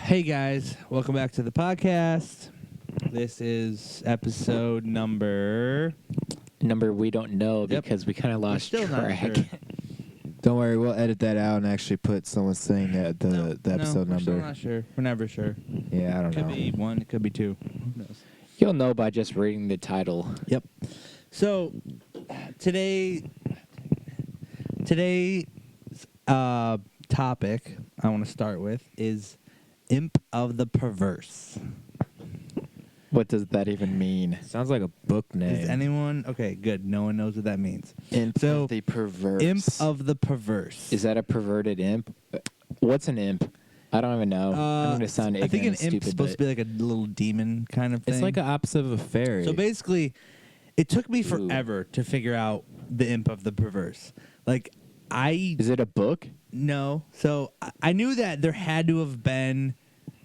Hey guys, welcome back to the podcast. This is episode number we don't know because we kind of lost still not track. sure. Don't worry, we'll edit that out and actually put someone saying that the episode we're number. still not sure. We're never sure. Yeah, I don't Could know. be one, it could be two. Who knows? You'll know by just reading the title. Yep. So today's topic I want to start with is Imp of the Perverse. What does that even mean? Sounds like a book name. Does anyone? Okay, good. No one knows what that means. Imp So, of the perverse. Imp of the Perverse. Is that a perverted imp? What's an imp? I don't even know. I'm going to sound I ignorant think an and stupid. imp's supposed to be like a little demon kind of thing. It's like an opposite of a fairy. So basically, it took me forever to figure out the Imp of the Perverse. Like, Is it a book? No. So I knew that there had to have been,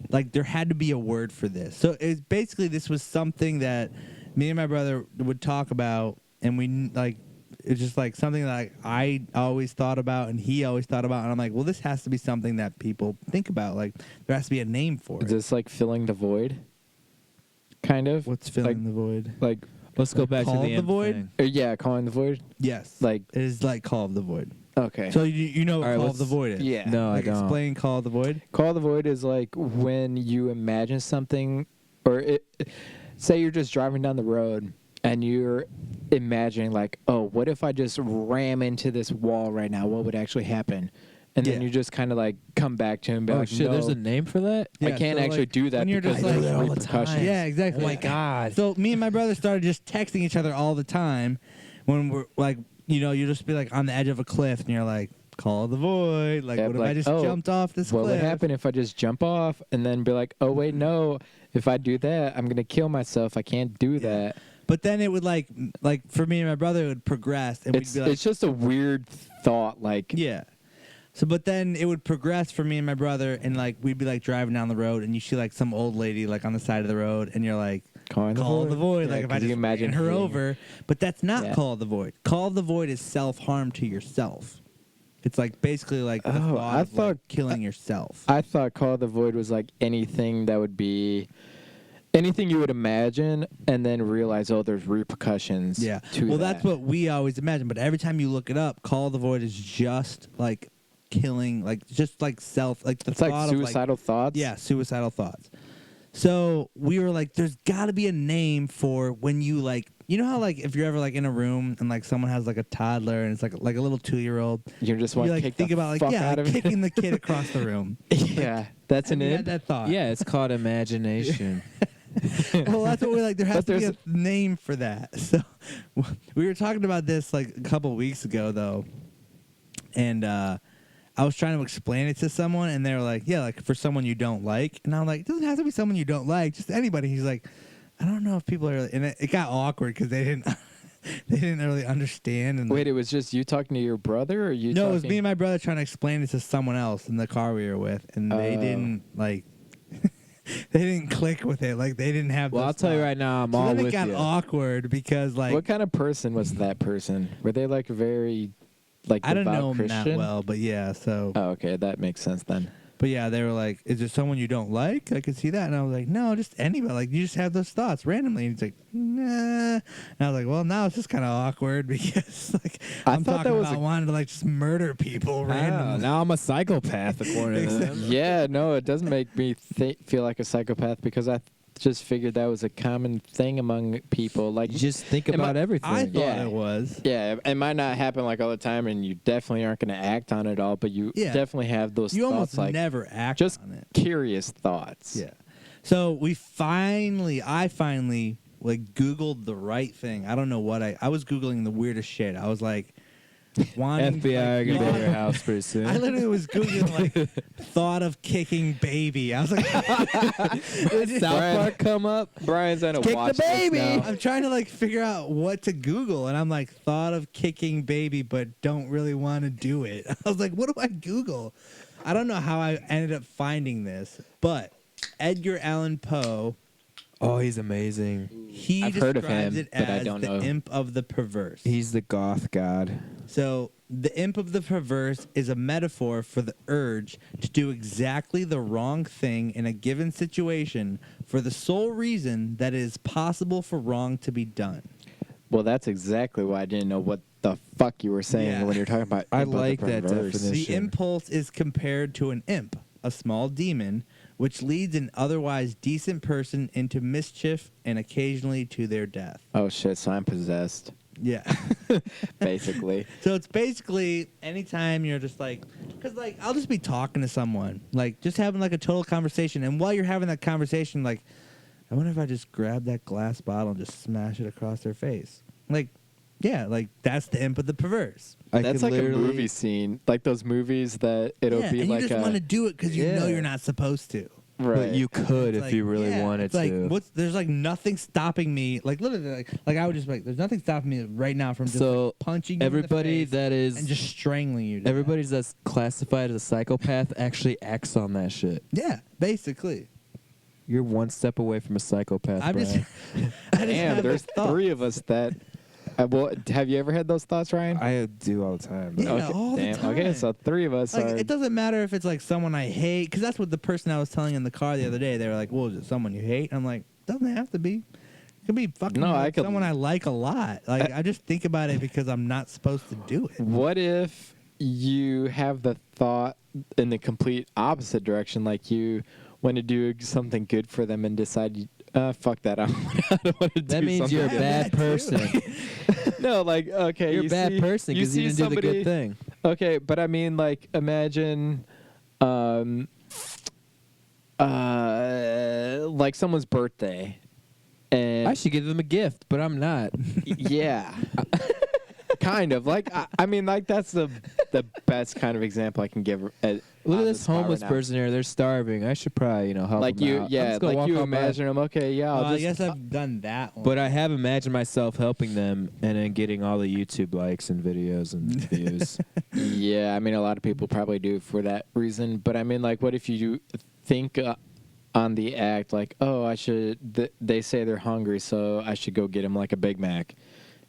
like, there had to be a word for this. So it's basically, this was something that me and my brother would talk about, and we, like, it's just like something that like, I always thought about and he always thought about. And I'm like, well, this has to be something that people think about. Like, there has to be a name for Is it. this like filling the void? Kind of? What's filling the void? Like, Let's go back to Call the of the imp Void? thing. yeah, calling the void? Yes. Like, It is like Call of the Void. okay. So you know what All right, Call of the Void is? yeah. No, Like, I don't. explain Call of the Void. Call of the void is like when you imagine something, or say you're just driving down the road and you're imagining like, oh, what if I just ram into this wall right now? What would actually happen? And then Yeah. you just kind of like come back to him and be Oh like, shit, no, there's a name for that? I Yeah, can't so, actually like, do that when you're because just there's like- all the repercussions. time. Yeah, exactly. Oh my God. So me and my brother started just texting each other all the time when we're like, you know, you just be like on the edge of a cliff and you're like, Call of the Void. Like, Yeah, what if I like, just oh, jumped off this What cliff? would happen if I just jump off and then be like, oh, wait, no, if I do that, I'm going to kill myself. I can't do that. But then it would like for me and my brother, it would progress. And It's we'd be like, it's just a weird thought. Like, yeah. So, but then it would progress for me and my brother, and like we'd be like driving down the road, and you see like some old lady like on the side of the road, and you're like, calling Call of the Void. Yeah, Like if I 'cause just you imagine ran her hitting over, but that's not Yeah. Call of the Void. Call of the Void is self-harm to yourself. It's like basically like the Oh, thought I of, like, thought- killing yourself. I thought Call of the Void was like anything that would be anything you would imagine and then realize, oh, there's repercussions. Yeah. To Well, that. that's what we always imagine. But every time you look it up, Call of the Void is just like killing, like just like self, like the It's thought like of suicidal thoughts. yeah, suicidal thoughts. So we were like, there's got to be a name for when you like, you know how like if you're ever like in a room and like someone has like a toddler and it's like a little 2-year-old, You just you want to like kick think the about like fuck yeah, out like of kicking it. the kid across the room. Yeah, that's Have an you had imp. that thought? Yeah, it's called imagination. Well, that's what we're like. There has But to be there's a name for that. So we were talking about this like a couple of weeks ago, though, and I was trying to explain it to someone, and they were like, "Yeah, like for someone you don't like," and I'm like, "It doesn't have to be someone you don't like, just anybody." He's like, "I don't know if people are," and it got awkward because they didn't they didn't really understand. And Wait, it was just you talking to your brother, or you? no, it was talking- me and my brother trying to explain it to someone else in the car we were with, and they Oh. didn't like. They didn't click with it. Like they didn't have. Well, those I'll tell you thoughts. right now, I'm So all then it with got you. awkward because like What kind of person was that person? Were they like very, like I don't devout know him Christian? that well, but yeah. So, Oh, okay, that makes sense then. but yeah, they were like, "Is there someone you don't like?" I could see that, and I was like, "No, just anybody. Like you just have those thoughts randomly." And he's like, "Nah," and I was like, "Well, now it's just kind of awkward because like I I'm thought talking that was about a- wanting to like just murder people Oh, randomly." now I'm a psychopath according to them. Exactly. Yeah, no, it doesn't make me feel like a psychopath because I just figured that was a common thing among people. Like, You just think Am I- about everything. I thought Yeah. it was. yeah, it might not happen like all the time, and you definitely aren't going to act on it all, but you Yeah. definitely have those You thoughts, almost like never act just on it. curious thoughts. Yeah. So I finally like Googled the right thing. I don't know what I was Googling the weirdest shit. I was like, wanting FBI are like, gonna be at your thought- house pretty soon. I literally was Googling like thought of kicking baby. I was like, Did South Brian- Park come up? Brian's gonna Kick the watch this baby! now. I'm trying to like figure out what to Google, and I'm like thought of kicking baby, but don't really want to do it. I was like, what do I Google? I don't know how I ended up finding this, but Edgar Allan Poe Oh, he's amazing. He I've heard of describes him, it but I as don't the know. imp of the perverse. He's the goth god. So the imp of the perverse is a metaphor for the urge to do exactly the wrong thing in a given situation for the sole reason that it is possible for wrong to be done. Well, that's exactly why I didn't know what the fuck you were saying Yeah. when you're talking about. I imp of the like that perverse. definition. The impulse is compared to an imp, a small demon, which leads an otherwise decent person into mischief and occasionally to their death. Oh shit! So I'm possessed, Yeah. basically. So it's basically anytime you're just like, because like I'll just be talking to someone, like just having like a total conversation, and while you're having that conversation, like, I wonder if I just grab that glass bottle and just smash it across their face. Like, yeah, like that's the imp of the perverse. That's could like a literally- movie scene, like those movies that it'll yeah, be and like you just a want to do it because you know Yeah. you're not supposed to. right. But you could It's if like, you really yeah, wanted it's like, to. there's like nothing stopping me. Like literally, like I would just like, there's nothing stopping me right now from just So, like, punching you Everybody in the face that is and just strangling you. To everybody that's classified as a psychopath actually acts on that shit. death. Yeah, basically. You're one step away from a psychopath, I'm just, Brian. I just Damn, have there's this thought. 3 of us that. Well, have you ever had those thoughts, Ryan? I do all the time. Yeah, okay, all the damn. time. Okay, so 3 of us Like are. it doesn't matter if it's like someone I hate, because that's what the person I was telling in the car the other day. They were like, "Well, is it someone you hate?" I'm like, "Doesn't have to be. It could be fucking No, I could- someone I like a lot." Like I just think about it because I'm not supposed to do it. What if you have the thought in the complete opposite direction, like you want to do something good for them and decide, fuck that, I don't want to do That means something you're a good. bad person. No, like, okay, You're a you bad see- person because you see didn't do the somebody- good thing. Okay, but I mean, like, imagine, like someone's birthday, and I should give them a gift, but I'm not. yeah, kind of like I mean, like that's the best kind of example I can give. Look on at the this spot homeless right now. person here. They're starving. I should probably, help Like them you, out. I'm yeah, just gonna like walk you on by. imagine them. Okay, yeah, I'll I just. guess I've done that one. But I have imagined myself helping them and then getting all the YouTube likes and videos and views. Yeah, I mean, a lot of people probably do for that reason. But I mean, like, what if you think on the act, like, oh, I should. They say they're hungry, so I should go get them like a Big Mac,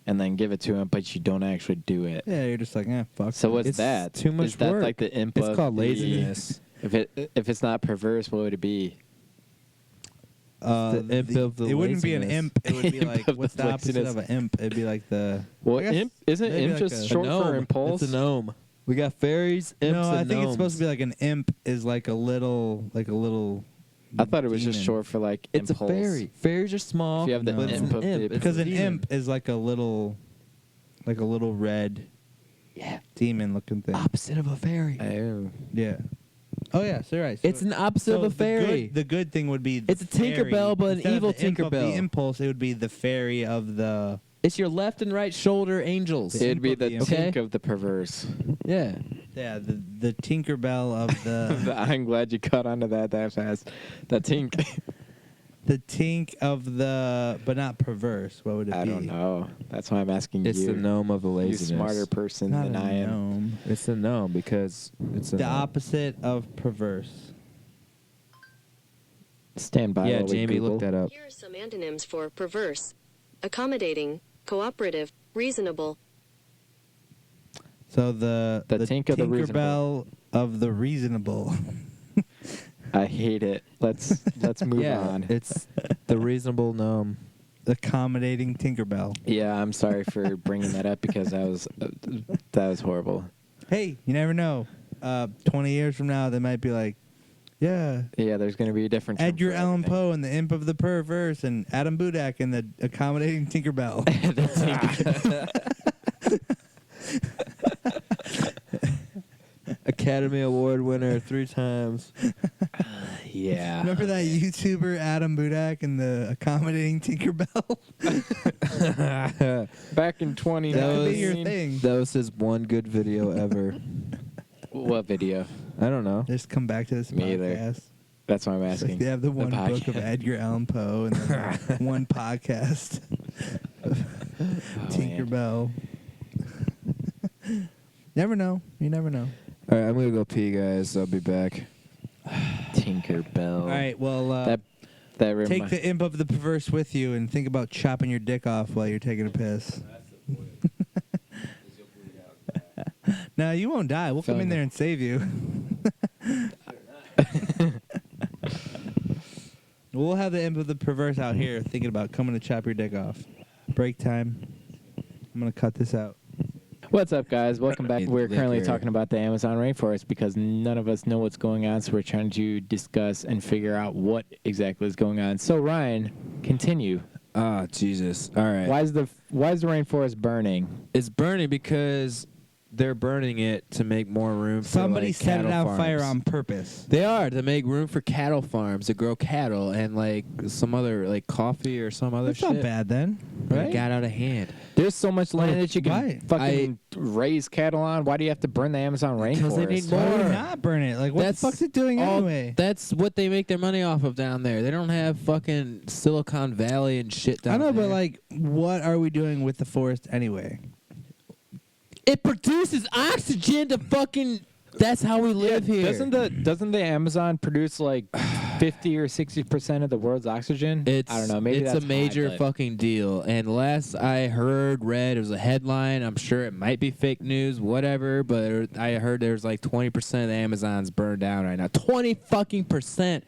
and then give it to them, but you don't actually do it. yeah, you're just like, fuck. So it. what's It's that? too much Is that work. like the imp It's of called the- laziness. If it's not perverse, what would it be? the imp of the It wouldn't be an laziness. imp. It would be Imp like, of what's the the opposite laziness. of an imp? It'd be like the. Well, I guess imp isn't maybe imp like just a- short A gnome. for impulse? It's a gnome. We got fairies, imps, No, I and think it's supposed to be gnomes. like an imp is like a little. I thought it was just demon. short for like It's impulse. a fairy. Fairies are small. If you have the but it's imp an of the- imp. It's Because a an demon. imp is like a little red Yeah. demon looking thing. Opposite of a fairy. Oh. Yeah. Oh yeah, so you're right. So It's an opposite so of a fairy. The good thing would be the It's a Tinkerbell, fairy. but an Instead of evil the imp of Tinkerbell. The impulse, it would be the fairy of the. It's your left and right shoulder angels. The It'd be imp of the the tink imp. of the perverse. Yeah. Yeah, the Tinkerbell of the. I'm glad you caught onto that fast. The tink. The tink of the, but not perverse. What would it be? I don't know. That's why I'm asking It's you. the gnome of the You laziness. smarter person Not than a I am. gnome. It's a gnome because it's a The gnome. opposite of perverse. Stand by. Yeah, while we Jamie, Google. look that up. Here are some antonyms for perverse: accommodating, cooperative, reasonable. So the tink of the Tinkerbell of the reasonable. I hate it. Let's move Yeah, on. it's the reasonable gnome. Accommodating Tinkerbell. Yeah, I'm sorry for bringing that up because that was horrible. Hey, you never know. 20 years from now, they might be like, yeah, Yeah, there's going to be a different. term Edgar for Allan everything. Poe and the Imp of the Perverse, and Adam Budak and the Accommodating Tinkerbell. Academy Award winner 3 times. Yeah. Remember that YouTuber Adam Budak and the Accommodating Tinkerbell? Back in 20. That would be your was- thing. That was his one good video ever. What video? I don't know. Just come back to this Me either. podcast. That's what I'm It's like asking. they have the one book of podcast. Edgar Allan Poe and then one podcast of man. Tinkerbell. Never know. You never know. All right, I'm gonna go pee, guys. I'll be back. Tinkerbell. All right. Well, That Take the imp of the perverse with you and think about chopping your dick off while you're taking a piss. No, you won't die. We'll come in there and save you. We'll have the imp of the perverse out here thinking about coming to chop your dick off. Break time. I'm going to cut this out. What's up, guys? Welcome back. We're currently Liquor. talking about the Amazon rainforest because none of us know what's going on, so we're trying to discuss and figure out what exactly is going on. So, Ryan, continue. Ah, Jesus. All right. Why is the rainforest burning? It's burning because they're burning it to make more room for Somebody like, set it cattle on fire farms. on purpose. They are to make room for cattle farms to grow cattle and like some other like coffee or some other That's shit. not bad then, But right? it got out of hand. There's so much land that you can Why? fucking raise cattle on. Why do you have to burn the Amazon rainforest? Because they need Why would more. not burn it? Like, what That's the fuck's it doing all- anyway? That's what they make their money off of down there. They don't have fucking Silicon Valley and shit down I know, there. but like, what are we doing with the forest anyway? it produces oxygen to fucking. That's how we live here. Doesn't the Amazon produce like 50 or 60% of the world's oxygen? It's, I don't know. Maybe it's that's a major high, but- fucking deal. And last I read, it was a headline. I'm sure it might be fake news, whatever. But I heard there's like 20% of the Amazon's burned down right now. 20 fucking percent,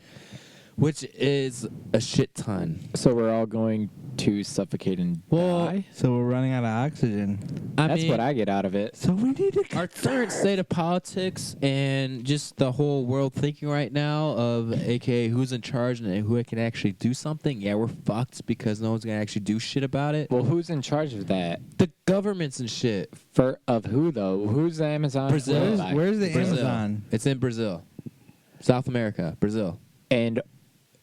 which is a shit ton. So we're all going to suffocate and die? So we're running out of oxygen. That's what I get out of it. So we need to. Our current state of politics and just the whole world thinking right now of AKA who's in charge and who can actually do something, yeah, we're fucked because no one's going to actually do shit about it. Well, who's in charge of that? The governments and shit. Of who, though? Who's the Amazon? Brazil. Where's the Brazil. Amazon? It's in Brazil. South America. Brazil. And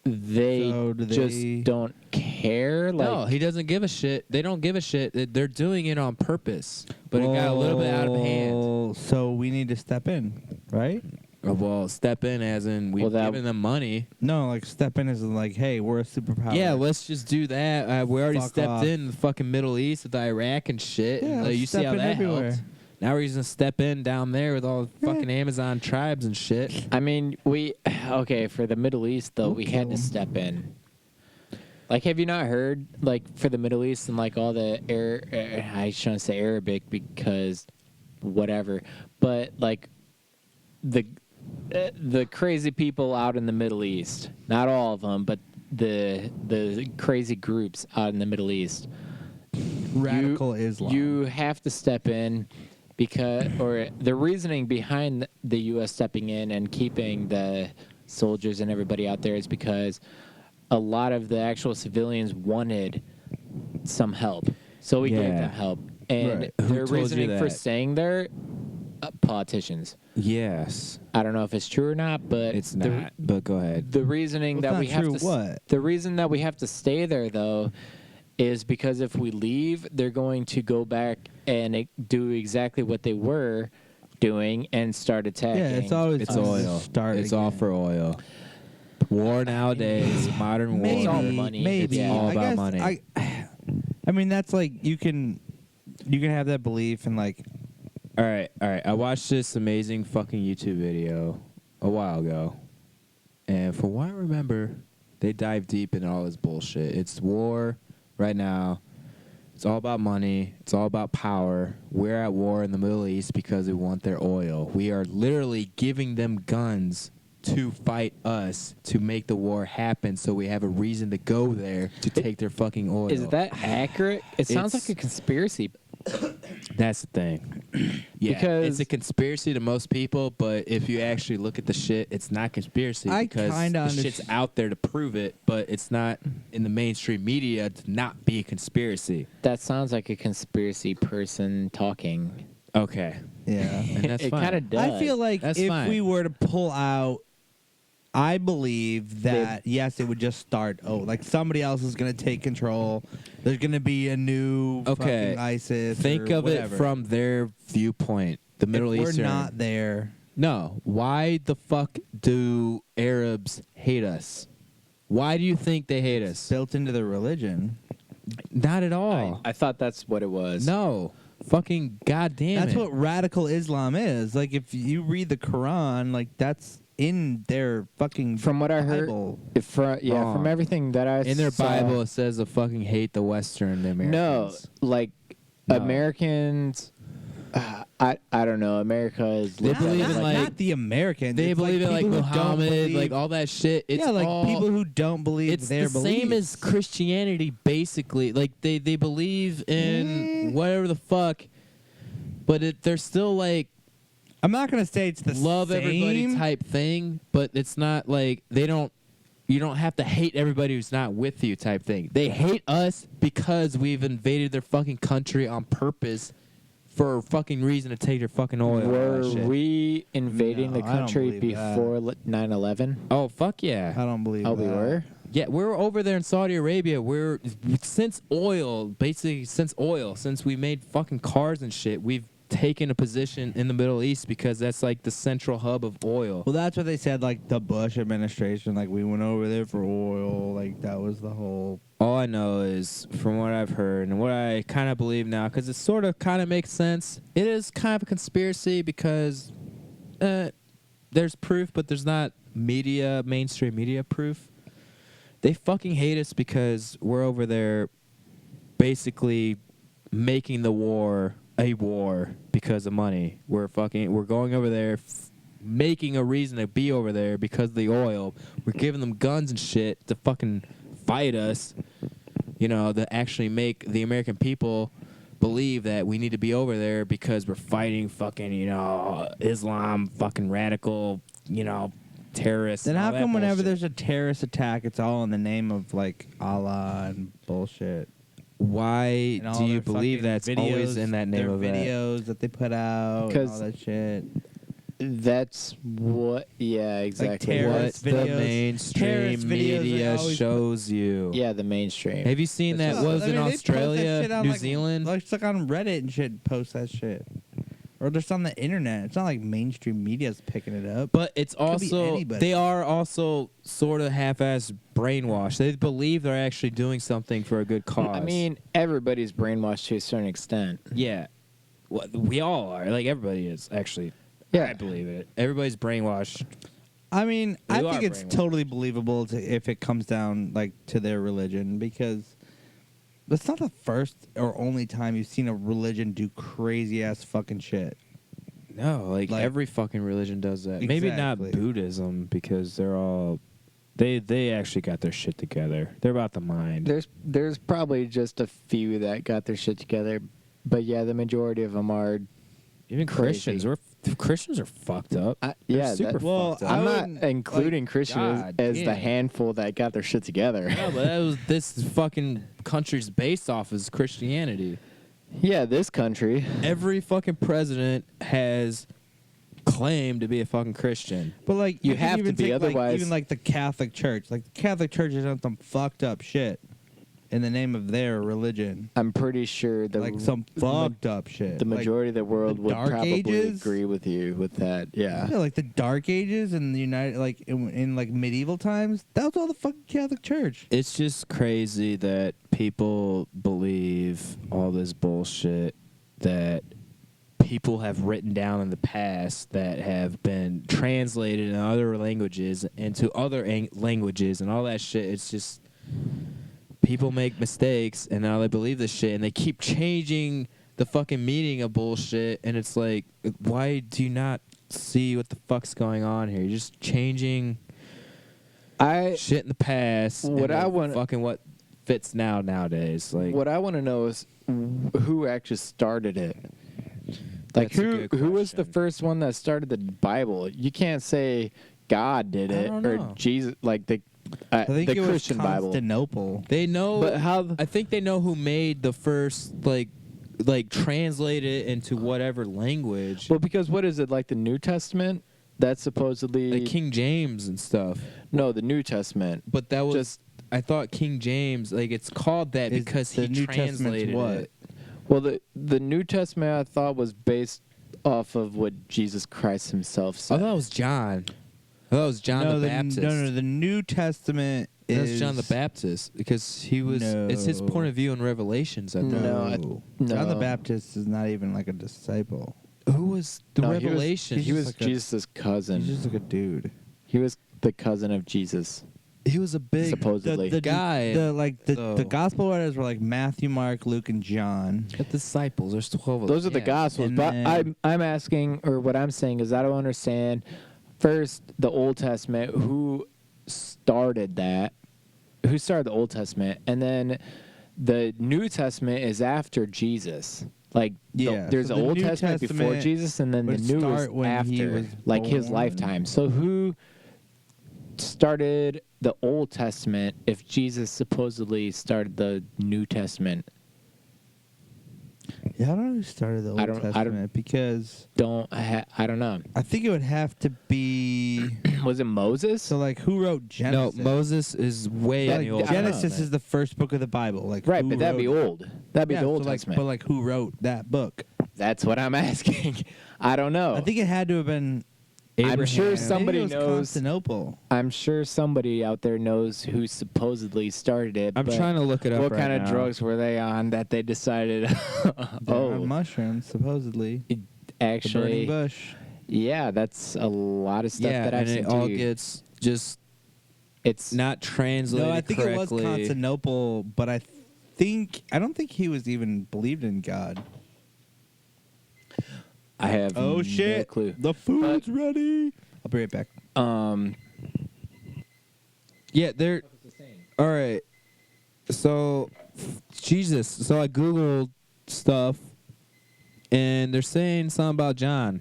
they So do they- just don't care? No, he doesn't give a shit. They don't give a shit. They're doing it on purpose. But it got a little bit out of hand. Well, so we need to step in, right? Well, step in as in we've given them money. No, like step in is like, hey, we're a superpower. Yeah, let's just do that. We already Fuck stepped off. in the fucking Middle East with Iraq and shit. Yeah, and, let's you see step how in that everywhere. helped. Now we're just gonna step in down there with all the Yeah. fucking Amazon tribes and shit. I mean, for the Middle East, though, we had to step in. Like, have you not heard, like, for the Middle East and, like, all the I shouldn't say Arabic because whatever, but, like, the crazy people out in the Middle East, not all of them, but the crazy groups out in the Middle East, Radical Islam. you have to step in or the reasoning behind the U.S. stepping in and keeping the soldiers and everybody out there is because a lot of the actual civilians wanted some help. So we gave Yeah. them help. And Right. Who their told you reasoning for that? staying there, politicians. Yes, I don't know if it's true or not, but it's not. But go ahead. the reasoning Well, that it's we not have true to what? the reason that we have to stay there though is because if we leave, they're going to go back and do exactly what they were doing and start attacking. Yeah, it's always It's just oil. Start It's again. all for oil. War nowadays, modern war. Maybe, It's all money. maybe. It's all I about guess money. I mean, that's like you can have that belief and like. All right. I watched this amazing fucking YouTube video a while ago, and from what I remember, they dive deep into all this bullshit. It's war right now. It's all about money. It's all about power. We're at war in the Middle East because we want their oil. We are literally giving them guns to fight us to make the war happen so we have a reason to go there to take their fucking oil. Is that accurate? It sounds It's- like a conspiracy. That's the thing. Yeah, Because- it's a conspiracy to most people, but if you actually look at the shit, it's not conspiracy I because kinda the shit's out there to prove it, but it's not in the mainstream media to not be a conspiracy. That sounds like a conspiracy person talking. Okay. Yeah. And that's it fine. kind of does. I feel like That's if fine. we were to pull out, I believe that yes, it would just start. Oh, like somebody else is going to take control. There's going to be a new Okay. fucking ISIS. Think or of whatever. it from their viewpoint. The Middle if Eastern. We're not there. No. Why the fuck do Arabs hate us? Why do you think they hate us? Built into the religion. Not at all. I thought that's what it was. No. Fucking goddamn That's it. what radical Islam is. Like if you read the Quran, like that's in their fucking From what I heard, Bible. from Wrong. everything that I In their saw, Bible, it says to fucking hate the Western, the Americans. no, like No. Americans. I don't know. America is. They looked at believe as in, not, like- not the Americans. They It's believe in like people who don't Muhammad, believe- like all that shit. It's yeah, like all, people who don't believe it's their the same as beliefs. Christianity, basically. Like they believe in whatever the fuck, but they're still like I'm not gonna say it's the love same. everybody type thing, but it's not like they don't. You don't have to hate everybody who's not with you type thing. They hate us because we've invaded their fucking country on purpose for a fucking reason to take their fucking oil. and all Were that shit. we invading No, the I don't country believe that. before 9/11? Oh fuck yeah! I don't believe. Oh, we that. were. Yeah, we're over there in Saudi Arabia. We're since we made fucking cars and shit, we've taken a position in the Middle East because that's like the central hub of oil. Well, that's what they said. Like the Bush administration, like we went over there for oil. Like that was the whole. All I know is, from what I've heard and what I kind of believe now, because it sort of kind of makes sense, it is kind of a conspiracy because there's proof, but there's not mainstream media proof. They fucking hate us because we're over there basically making the war a war because of money. We're going over there making a reason to be over there because of the oil. We're giving them guns and shit to fucking fight us, to actually make the American people believe that we need to be over there because we're fighting fucking, Islam, fucking radical, terrorists. Then and how all that come whenever bullshit. there's a terrorist attack, it's all in the name of like Allah and bullshit? Why And all do you their believe fucking that's always videos- in that name their of that? videos that they put out and 'Cause- all that shit? That's what. Yeah, exactly. terror- What terrorist the videos- mainstream terrorist videos, they media always shows you. Yeah, the mainstream. Have you seen that? Well, What was I in mean, they post that Australia, shit on, New like- Zealand? Like, it's like on Reddit and shit, post that shit. Or just on the internet. It's not like mainstream media's picking it up. But it's Could be also anybody. they are also sort of half-ass brainwashed. They believe they're actually doing something for a good cause. I mean, everybody's brainwashed to a certain extent. yeah, well, we all are. Like everybody is actually. Yeah. I believe it. Everybody's brainwashed. I mean, I You think are it's brainwashed. totally believable if it comes down like to their religion, because that's not the first or only time you've seen a religion do crazy ass fucking shit. No, like every fucking religion does that. Maybe not Exactly. Buddhism because they're all. They actually got their shit together. They're about the mind. There's probably just a few that got their shit together, but yeah, the majority of them are. Even crazy. Christians are fucked up. They're Yeah, super Well, fucked up. I'm I not wouldn't, including like, Christians God as the damn. handful that got their shit together. No, but this fucking country's based off is Christianity. Yeah, this country. Every fucking president has claimed to be a fucking Christian. But like You can have to even be, take, like, otherwise- even like the Catholic Church. Like the Catholic Church has done some fucked up shit in the name of their religion. I'm pretty sure Like some fucked up shit. the Like, majority of the world the would Dark probably Ages? agree with you with that. Yeah. Yeah, like the Dark Ages and the United, like in like medieval times, that was all the fucking Catholic Church. It's just crazy that people believe all this bullshit that people have written down in the past that have been translated in other languages into other languages and all that shit. It's just people make mistakes and now they believe this shit and they keep changing the fucking meaning of bullshit. And it's like, why do you not see what the fuck's going on here? You're just changing shit in the past. What and I then wanna- fucking what fits nowadays. Like, What I want to know is who actually started it. Like That's a who good was the question. first one that started the Bible? You can't say God did I it don't or know. Jesus, like the I think the it Christian was Bible. Constantinople. they know. But how? I think they know who made the first like translate it into whatever language. Well, because what is it like the New Testament? That's supposedly Like King James and stuff. no, the New Testament. But that was Just- I thought King James, like it's called that Is because the he New Testament's translated what? it. Well, the New Testament I thought was based off of what Jesus Christ himself I said. thought it was John. I thought it was John no, the Baptist. No, the New Testament That's is John the Baptist because he was. It's his No. point of view in Revelations. I thought. No, No. John the Baptist is not even like a disciple. Who was the No, he was- Revelation? He was like a- Jesus' cousin. He's just like a dude. He was the cousin of Jesus, He was a big supposedly. the guy. the So- gospel writers were like Matthew, Mark, Luke, and John. The disciples. There's 12 of Those are them. the Gospels. and But then- I'm asking, or what I'm saying is, I don't understand. First, the Old Testament. Who started that? Who started the Old Testament? And then the New Testament is after Jesus. Like, Yeah, there's so the the Old New Testament before Testament Jesus, and then the would New is start when he after, was like his born. lifetime. So who started the Old Testament if Jesus supposedly started the New Testament? Yeah, I don't know who started the Old I don't- Testament because I don't know. I think it would have to be. Was it Moses? So, like, who wrote No, Genesis? Moses is way Yeah, in the Old I don't know, Genesis Testament. is the first book of the Bible. Like, Right, who but that'd be wrote- old. That'd be Yeah, the Old so, like, Testament. but like, who wrote that book? That's what I'm asking. I don't know. I think it had to have been. I'm sure Maybe somebody it was knows. Constantinople. I'm sure somebody out there knows who supposedly started it. I'm but trying to look it up what right kind of now. drugs were they on that they decided? They're on oh, mushrooms, supposedly. The burning actually, bush. yeah, that's a lot of stuff Yeah, that I've and seen it all too. gets just It's not translated No, I think correctly. it was Constantinople, but I don't think he was even believed in God. I have Oh no shit! clue. The food's ready. I'll be right back. Yeah, they're all right. So, Jesus. So I googled stuff, and they're saying something about John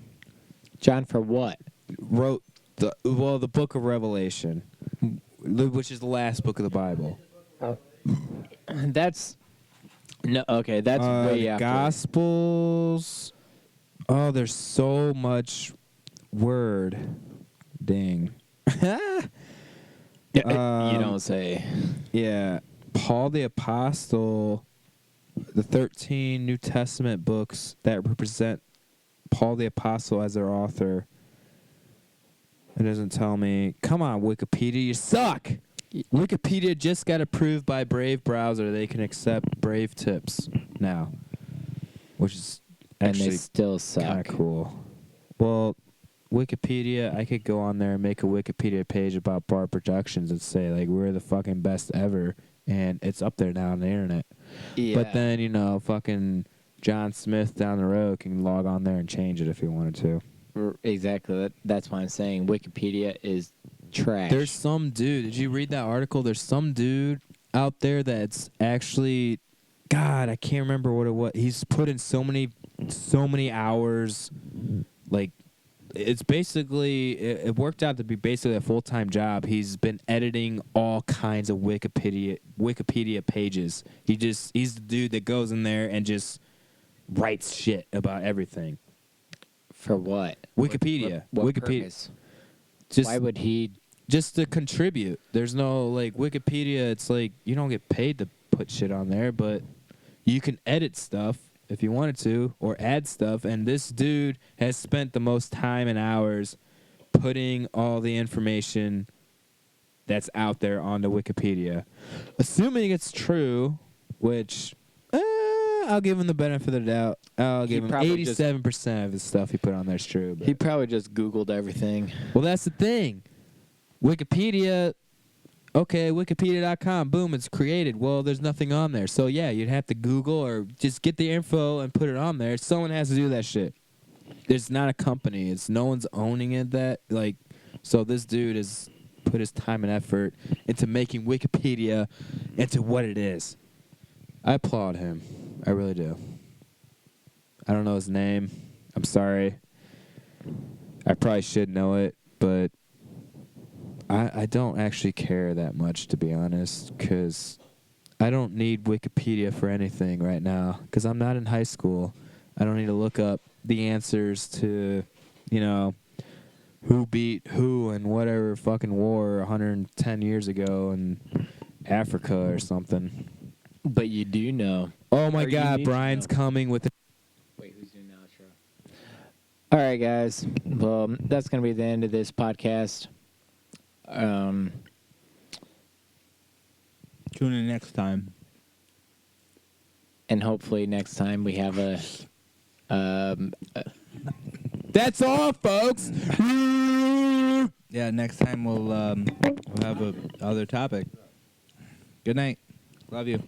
John for what? wrote the book of Revelation, which is the last book of the Bible. That's no okay. That's way after. Gospels. Oh, there's so much word. Dang. You Um, don't say. Yeah, Paul the Apostle, the 13 New Testament books that represent Paul the Apostle as their author. It doesn't tell me. Come on, Wikipedia, you suck. Wikipedia just got approved by Brave browser. They can accept Brave tips now, which is And they actually still kind suck. of cool. Well, Wikipedia, I could go on there and make a Wikipedia page about Bar Productions and say, like, we're the fucking best ever. And it's up there now on the internet. Yeah. But then, fucking John Smith down the road can log on there and change it if he wanted to. Exactly. That's why I'm saying Wikipedia is trash. There's some dude. Did you read that article? There's some dude out there that's actually, God, I can't remember what it was. He's put in so many hours. Like, it's basically, it worked out to be basically a full-time job. He's been editing all kinds of Wikipedia pages. He's the dude that goes in there and just writes shit about everything. For what? Wikipedia. What Wikipedia. purpose? Just Why would he? just to contribute. There's no, like, Wikipedia, it's like you don't get paid to put shit on there, but you can edit stuff if you wanted to or add stuff. And this dude has spent the most time and hours putting all the information that's out there onto Wikipedia. Assuming it's true, which I'll give him the benefit of the doubt. I'll give him probably just- 87% of the stuff he put on there is true. But. He probably just Googled everything. Well, that's the thing. Wikipedia, okay, wikipedia.com, boom, it's created. Well, there's nothing on there. So, yeah, you'd have to Google or just get the info and put it on there. Someone has to do that shit. There's not a company. It's no one's owning it so this dude has put his time and effort into making Wikipedia into what it is. I applaud him. I really do. I don't know his name. I'm sorry. I probably should know it, but I don't actually care that much, to be honest, because I don't need Wikipedia for anything right now, because I'm not in high school. I don't need to look up the answers to, who beat who in whatever fucking war 110 years ago in Africa or something. But you do know. Oh, my Or you God, need to Brian's know. coming with Wait, who's doing the outro? All right, guys. Well, that's going to be the end of this podcast. Tune in next time. And hopefully next time we have a That's all, folks. Yeah, next time we'll have a other topic. Good night. Love you.